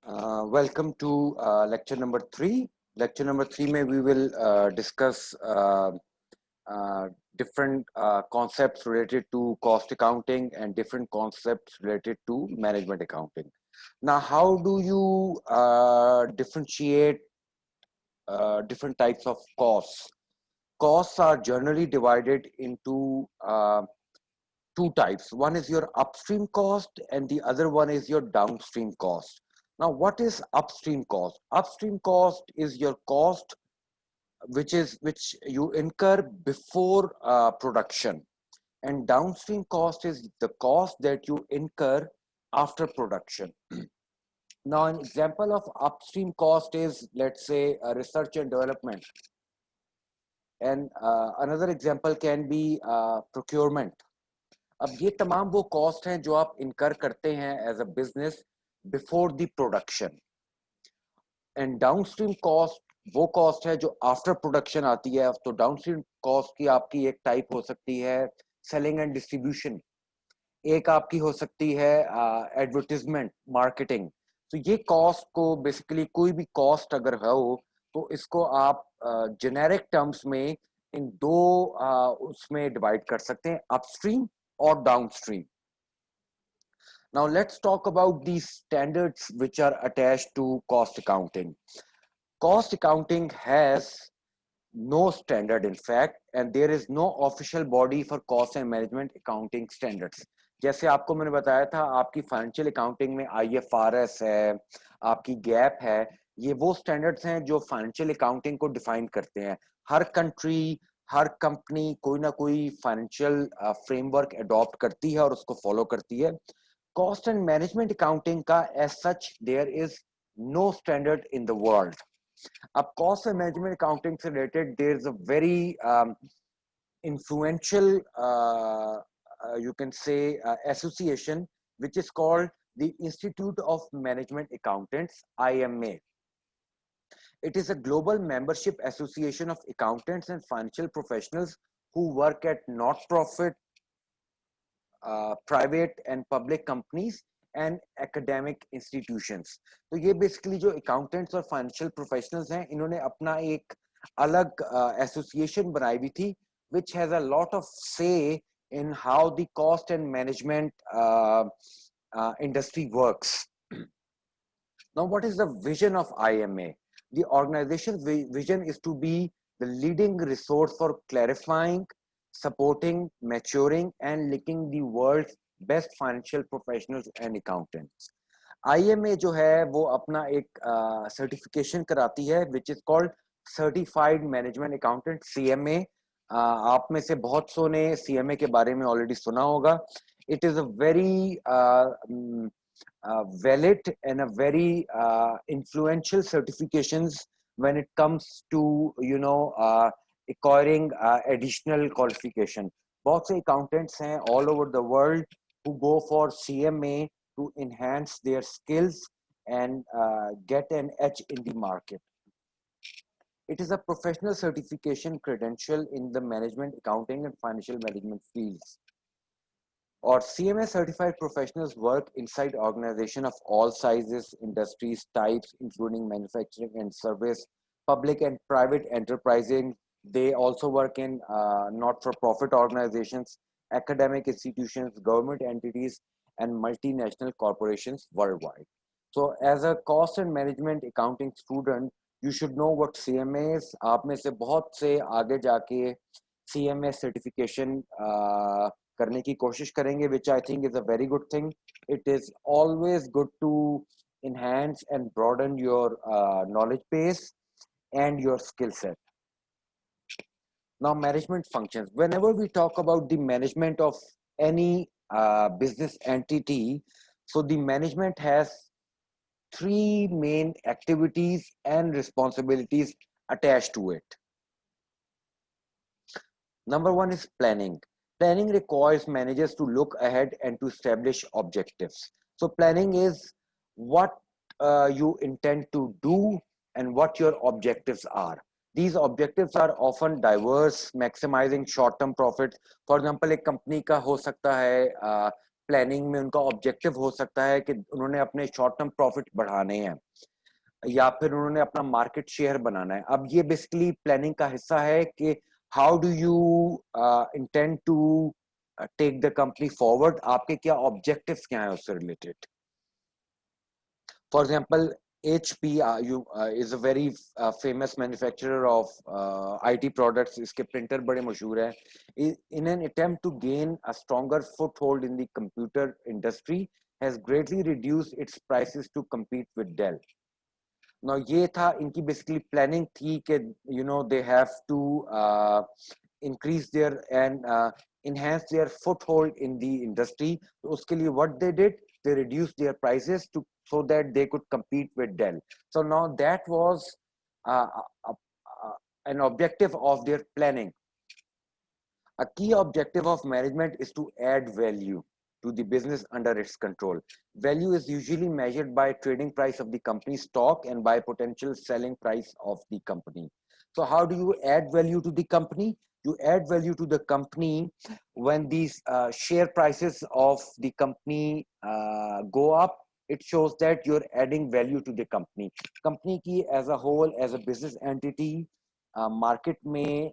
Welcome to lecture number 3. Lecture number 3 में we will discuss uh, different concepts related to cost accounting and different concepts related to management accounting. Now, how do you differentiate different types of costs? Costs are generally divided into two types. One is your upstream cost and the other one is your downstream cost. Now, what is upstream cost? Upstream cost is your cost which you incur before production, and downstream cost is the cost that you incur after production. Now, an example of upstream cost is, let's say, research and development, and another example can be procurement. अब ये तमाम वो cost हैं जो आप incur करते हैं as a business before the production, and downstream cost वो कॉस्ट है जो आफ्टर प्रोडक्शन आती है. तो डाउनस्ट्रीम कॉस्ट की आपकी एक टाइप हो सकती है सेलिंग एंड डिस्ट्रीब्यूशन, एक आपकी हो सकती है एडवर्टीजमेंट मार्केटिंग. तो ये कॉस्ट को बेसिकली कोई भी कॉस्ट अगर हो तो इसको आप जेनेरिक टर्म्स में इन दो उसमें डिवाइड कर सकते हैं, अपस्ट्रीम और downstream. Now let's talk about these standards which are attached to cost accounting. Cost accounting has no standard in fact, and there is no official body for cost and management accounting standards. जैसे आपको मैंने बताया था, आपकी financial accounting में IFRS है, आपकी gap है, ये वो स्टैंडर्ड्स हैं जो फाइनेंशियल अकाउंटिंग को डिफाइन करते हैं. हर कंट्री, हर कंपनी कोई ना कोई फाइनेंशियल फ्रेमवर्क अडॉप्ट करती है और उसको फॉलो करती है. कॉस्ट एंड मैनेजमेंट अकाउंटिंग का as such there is no standard in the world. अब कॉस्ट एंड मैनेजमेंट अकाउंटिंग से related there is a very influential you can say association which is called the Institute of Management Accountants, IMA. It is a global membership association of accountants and financial professionals who work at not profit private and public companies and academic institutions. तो ये basically जो accountants और financial professionals हैं, इन्होंने अपना एक अलग association बनाई हुई थी which has a lot of say in how the cost and management industry works. Now, what is the vision of IMA? The organization's vision is to be the leading resource for clarifying, supporting, maturing, and linking the world's best financial professionals and accountants. IMA जो है वो अपना एक certification कराती है which is called Certified Management Accountant, CMA. आप में से बहुत सौ ने CMA के बारे में ऑलरेडी सुना होगा. It is a very valid and a very influential certifications when it comes to acquiring additional qualification. बहुत से accountants हैं all over the world who go for CMA to enhance their skills and get an edge in the market. It is a professional certification credential in the management, accounting, and financial management fields. Or CMA certified professionals work inside organizations of all sizes, industries, types, including manufacturing and service, public and private enterprising. They also work in not-for-profit organizations, academic institutions, government entities, and multinational corporations worldwide. So as a cost and management accounting student, you should know what CMA is. आप में से बहुत से आगे जाके CMA certification करने की कोशिश करेंगे, which I think is a very good thing. It is always good to enhance and broaden your knowledge base and your skill set. Now, management functions. Whenever we talk about the management of any business entity, so the management has three main activities and responsibilities attached to it. Number one is planning. Planning requires managers to look ahead and to establish objectives. So planning is what you intend to do and what your objectives are. These objectives are often diverse, maximizing short-term profits. For example, एक company का हो सकता है planning में उनका objective हो सकता है कि उन्होंने अपने शॉर्ट टर्म प्रॉफिट बढ़ाने हैं या फिर उन्होंने अपना मार्केट शेयर बनाना है। अब ये बेसिकली प्लानिंग का हिस्सा है कि how do you intend to take the company forward, आपके क्या ऑब्जेक्टिव्स क्या है उससे related. For example, HP is a very famous manufacturer of IT products. इसके printer बड़े मशहूर हैं. In an attempt to gain a stronger foothold in the computer industry, has greatly reduced its prices to compete with Dell. Now ये था इनकी basically planning थी कि they have to increase their and enhance their foothold in the industry. तो उसके लिए what they did, they reduced their prices to so that they could compete with Dell. So now that was uh, uh, an objective of their planning. A key objective of management is to add value to the business under its control. Value is usually measured by trading price of the company's stock and by potential selling price of the company. So how do you add value to the company? You add value to the company when these share prices of the company go up. It shows that you're adding value to the company. Company ki as a whole, as a business entity, market में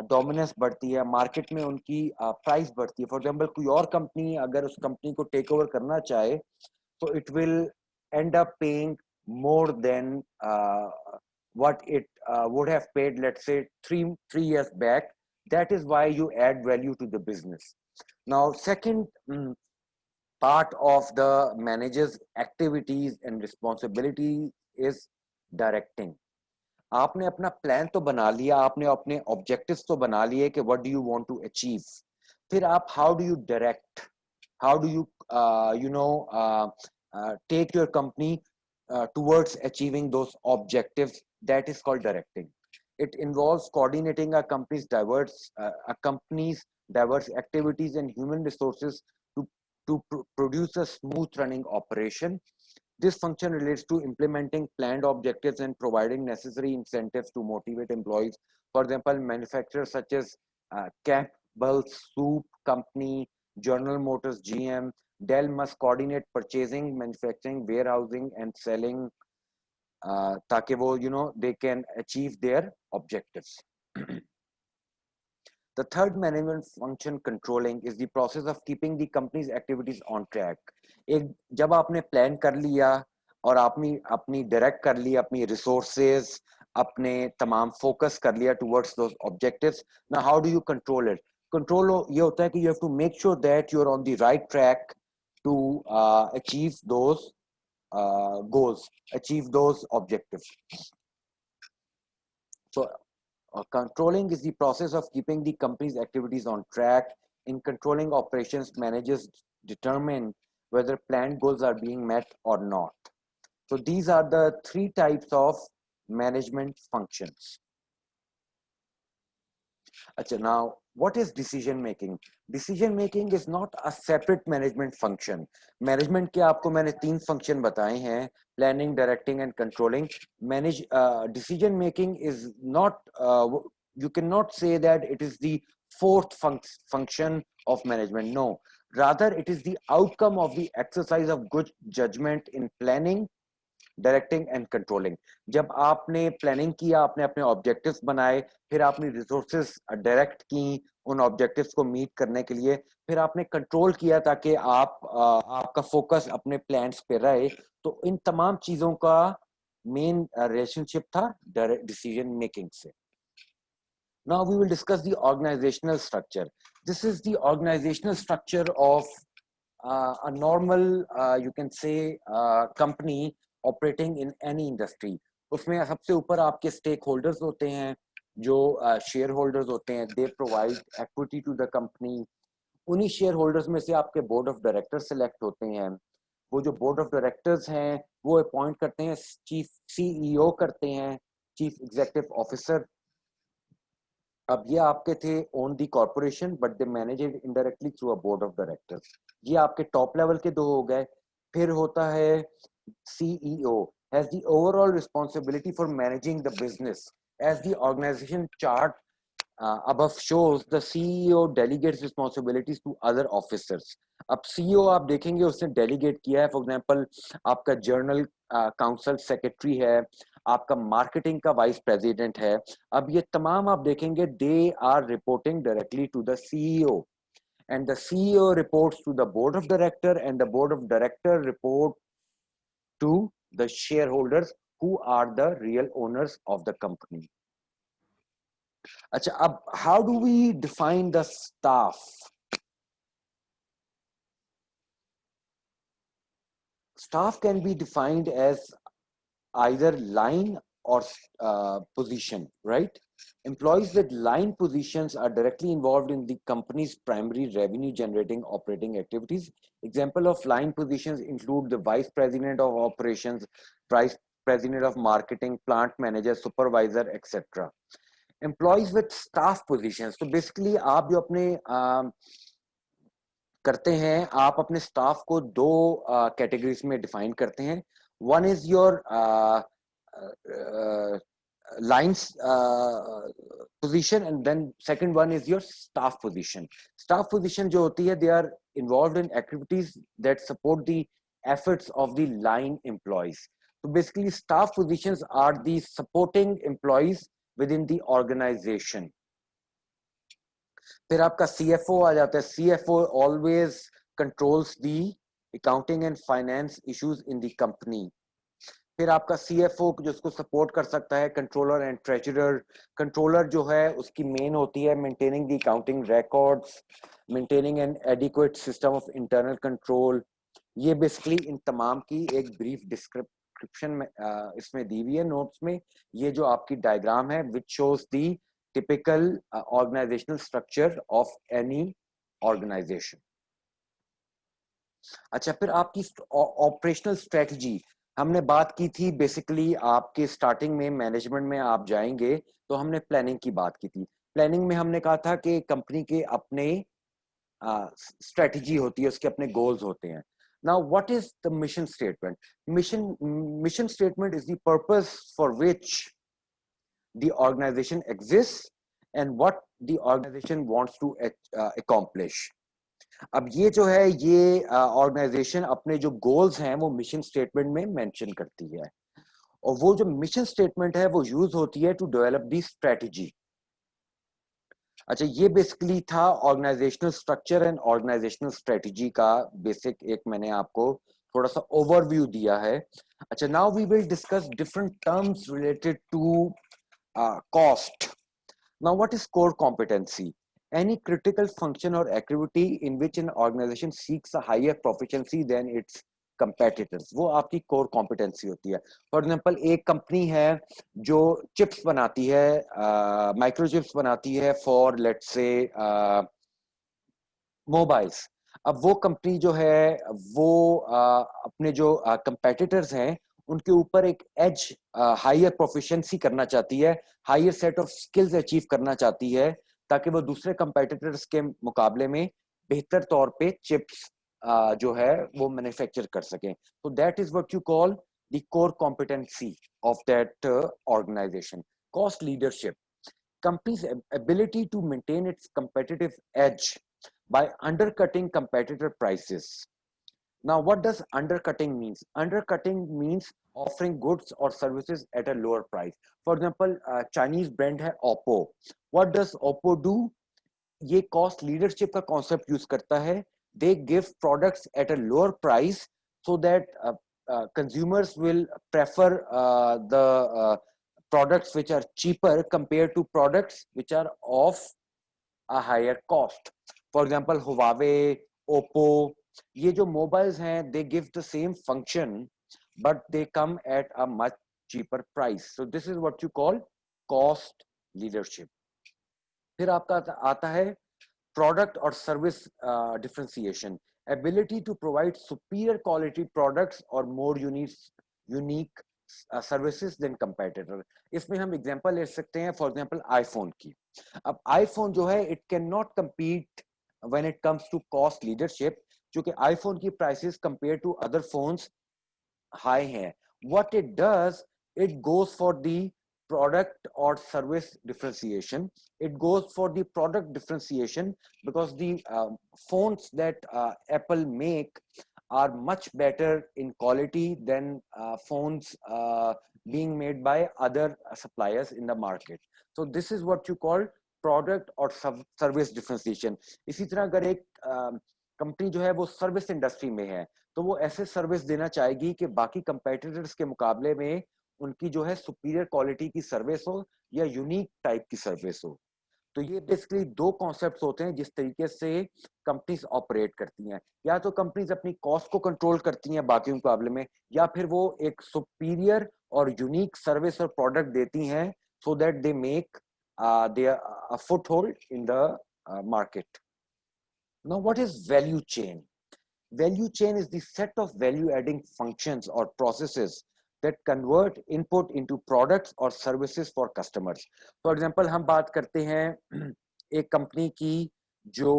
dominance बढ़ती है, market में उनकी price बढ़ती है. For example कोई और company अगर उस कंपनी को टेक ओवर करना चाहे तो it will and up paying more than what it would have paid, let's say, three years back. That is why you add value to the business. Now second part of the manager's activities and responsibility is directing. आपने अपना plan तो बना लिया, आपने अपने objectives तो बना लिए कि what do you want to achieve. फिर आप how do you direct, how do you take your company towards achieving those objectives. That is called directing. It involves coordinating a company's diverse activities and human resources to produce a smooth running operation. This function relates to implementing planned objectives and providing necessary incentives to motivate employees. For example, manufacturers such as Campbell Soup Company, General Motors, GM, Dell must coordinate purchasing, manufacturing, warehousing, and selling ताकि वो they can achieve their objectives. The third management function, controlling, is the process of keeping the company's activities on track. एक जब आपने plan कर लिया और आपने अपनी डायरेक्ट कर ली अपनी रिसोर्सेज, अपने तमाम फोकस कर लिया towards those objectives. Now how do you control it? Control ये होता है कि you have to make sure that you are on the right track to achieve those goals, achieve those objectives. So controlling is the process of keeping the company's activities on track. In controlling operations, managers determine whether planned goals are being met or not. So these are the three types of management functions. Achha, now what is decision making? Decision making is not a separate management function. Management के आपको मैंने तीन function बताए हैं, planning, directing and controlling. Decision making is not, you cannot say that it is the fourth function of management. No, rather it is the outcome of the exercise of good judgment in planning, directing and controlling. जब आपने planning किया, आपने अपने objectives बनाए, फिर आपने resources direct की उन ऑब्जेक्टिव्स को मीट करने के लिए, फिर आपने कंट्रोल किया ताकि आपका फोकस अपने प्लान्स पे रहे. तो इन तमाम चीजों का मेन रिलेशनशिप था डिसीजन मेकिंग से. Now we will discuss the organizational structure. This is the organizational structure of a normal, you can say, company operating in any industry. उसमें सबसे ऊपर आपके स्टेक होल्डर्स होते हैं, जो शेयर होल्डर्स होते हैं. They provide equity to the company. उन्हीं शेयर होल्डर्स में से आपके बोर्ड ऑफ डायरेक्टर्स सेलेक्ट होते हैं. वो जो बोर्ड ऑफ डायरेक्टर्स हैं वो अपॉइंट करते हैं, चीफ सीईओ करते हैं, चीफ एग्जीक्यूटिव ऑफिसर. अब ये आपके थे own the corporation but they manage it indirectly through a board of directors. ये आपके टॉप लेवल के दो हो गए. फिर होता है CEO has the overall responsibility for managing the business. As the organization chart above shows the CEO delegates responsibilities to other officers. अब CEO आप देखेंगे उसने delegate किया है, for example आपका journal council secretary है, आपका marketing का vice president है, अब ये तमाम आप देखेंगे they are reporting directly to the CEO, and the CEO reports to the board of director, and the board of director report to the shareholders who are the real owners of the company. अच्छा, अब how do we define the staff? Staff can be defined as either line or position, right? Employees with line positions are directly involved in the company's primary revenue generating operating activities. Example of line positions include the vice president of operations, vice president of marketing, plant manager, supervisor, etc. Employees with staff positions, so basically आप जो अपने करते हैं, आप अपने staff को दो categories में डिफाइन करते हैं. One is your lines position, and then second one is your staff position. Staff position जो होती है, they are involved in activities that support the efforts of the line employees. So basically staff positions are the supporting employees within the organization. फिर आपका CFO आ जाता है. CFO always controls the accounting and finance issues in the company. फिर आपका CFO जो उसको support कर सकता है, कंट्रोलर एंड ट्रेजरर. कंट्रोलर जो है उसकी मेन होती है maintaining the accounting records, maintaining N adequate system of internal control. ये बेसिकली इन तमाम की एक ब्रीफ डिस्क्रिप्शन में इसमें दी हुई है नोट्स में. ये जो आपकी डायग्राम है which shows the typical organisational structure of any organisation. अच्छा, फिर आपकी ऑपरेशनल स्ट्रेटजी हमने बात की थी. बेसिकली आपके स्टार्टिंग में मैनेजमेंट में आप जाएंगे तो हमने प्लानिंग की बात की थी. प्लानिंग में हमने कहा था कि कंपनी के अपने स्ट्रेटजी होती है, उसके अपने गोल्स होते हैं. Now what is the mission statement? Mission statement is the purpose for which the organisation exist and what the organisation wants to accomplish. अब ये जो है ये ऑर्गेनाइजेशन अपने जो गोल्स हैं वो मिशन स्टेटमेंट में मेंशन करती है, और वो जो मिशन स्टेटमेंट है वो यूज होती है टू डेवलप दी स्ट्रेटजी. अच्छा, ये बेसिकली था organisational structure and organisational strategy का बेसिक एक मैंने आपको थोड़ा सा ओवरव्यू दिया है. अच्छा, now we will discuss different terms related to cost. Now, what is core competency? Any critical function or activity in which an organization seeks a higher proficiency than its competitors. वो आपकी core competency होती है. For example, एक company है जो chips बनाती है, microchips बनाती है for let's say मोबाइल्स. अब वो कंपनी जो है वो अपने जो कंपेटिटर्स हैं उनके ऊपर एक एज हायर प्रोफिशिएंसी करना चाहती है, higher set of skills achieve करना चाहती है, ताकि वो दूसरे कंपेटिटर्स के मुकाबले में बेहतर तौर पे चिप्स जो है वो मैन्युफैक्चर कर सकें. तो that is what you call the core competency of that organisation. Cost leadership, company's ability to maintain its competitive edge by undercutting competitor prices. Now, what does undercutting means? Undercutting means offering goods or services at a lower price. For example, Chinese brand है Oppo. What does Oppo do? ये cost leadership का concept use करता है. They give products at a lower price so that consumers will prefer the products which are cheaper compared to products which are of a higher cost. For example, Huawei, Oppo, ये जो mobiles हैं, they give the same function but they come at a much cheaper price. So this is what you call cost leadership. फिर आपका आता है product or service differentiation, ability to provide superior quality products or more unique services than competitor. इसमें हम example ले सकते हैं, for example iPhone की. अब आईफोन जो है it can not compete when it comes to cost leadership, क्योंकि आईफोन की prices compare to other phones high हैं. What it does, it goes for the product or service differentiation. It goes for the product differentiation because the phones that Apple make are much better in quality than phones being made by other suppliers in the market. So this is what you call product और service differentiation. इसी तरह अगर एक company जो है वो service industry में है तो वो ऐसे सर्विस देना चाहेगी कि बाकी कंपेटिटर्स के मुकाबले में उनकी जो है सुपीरियर क्वालिटी की सर्विस हो या यूनिक टाइप की सर्विस हो. तो ये बेसिकली दो कॉन्सेप्ट्स होते हैं जिस तरीके से कंपनीज ऑपरेट करती हैं. या तो कंपनीज अपनी कॉस्ट को कंट्रोल करती हैं बाकी मुकाबले में, या फिर वो एक सुपीरियर और यूनिक सर्विस और प्रोडक्ट देती हैं so that they make a foothold in the market. Now, what is value chain? Value chain is the set of value adding functions or processes that convert input into products or services for customers. For example, हम बात करते हैं एक company की जो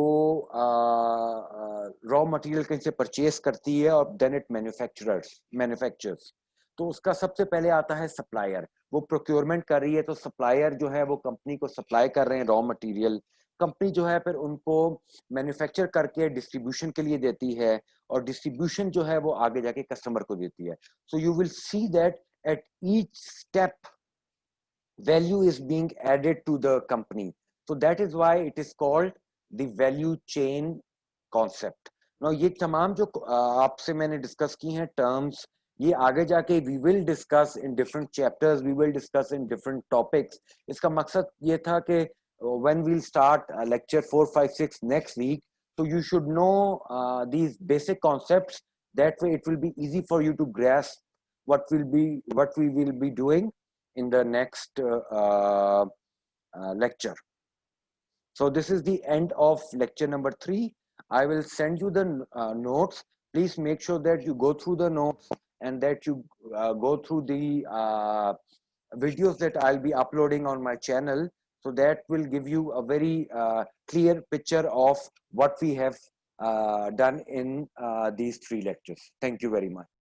raw material कहीं से purchase करती है और देन इट मैन्युफैक्चरर्स. तो उसका सबसे पहले आता है सप्लायर. वो प्रोक्योरमेंट कर रही है तो सप्लायर जो है वो कंपनी को सप्लाई कर रहे हैं रॉ मटेरियल. कंपनी जो है फिर उनको मैन्युफैक्चर करके डिस्ट्रीब्यूशन के लिए देती है और डिस्ट्रीब्यूशन जो है वो आगे जाके कस्टमर को देती है. So you will see that at each step value is being added to the company. So that is why it is called the value chain concept. Now ये तमाम जो आपसे मैंने डिस्कस की हैं टर्म्स, ये आगे जाके we will discuss in different chapters, we will discuss in different topics. इसका मकसद ये था कि when we'll start lecture 4, 5, 6 next week, so you should know these basic concepts. That way it will be easy for you to grasp what we will be doing in the next lecture. So this is the end of lecture number 3. I will send you the notes. Please make sure that you go through the notes and that you go through the videos that I'll be uploading on my channel. So that will give you a very clear picture of what we have done in these 3 lectures. Thank you very much.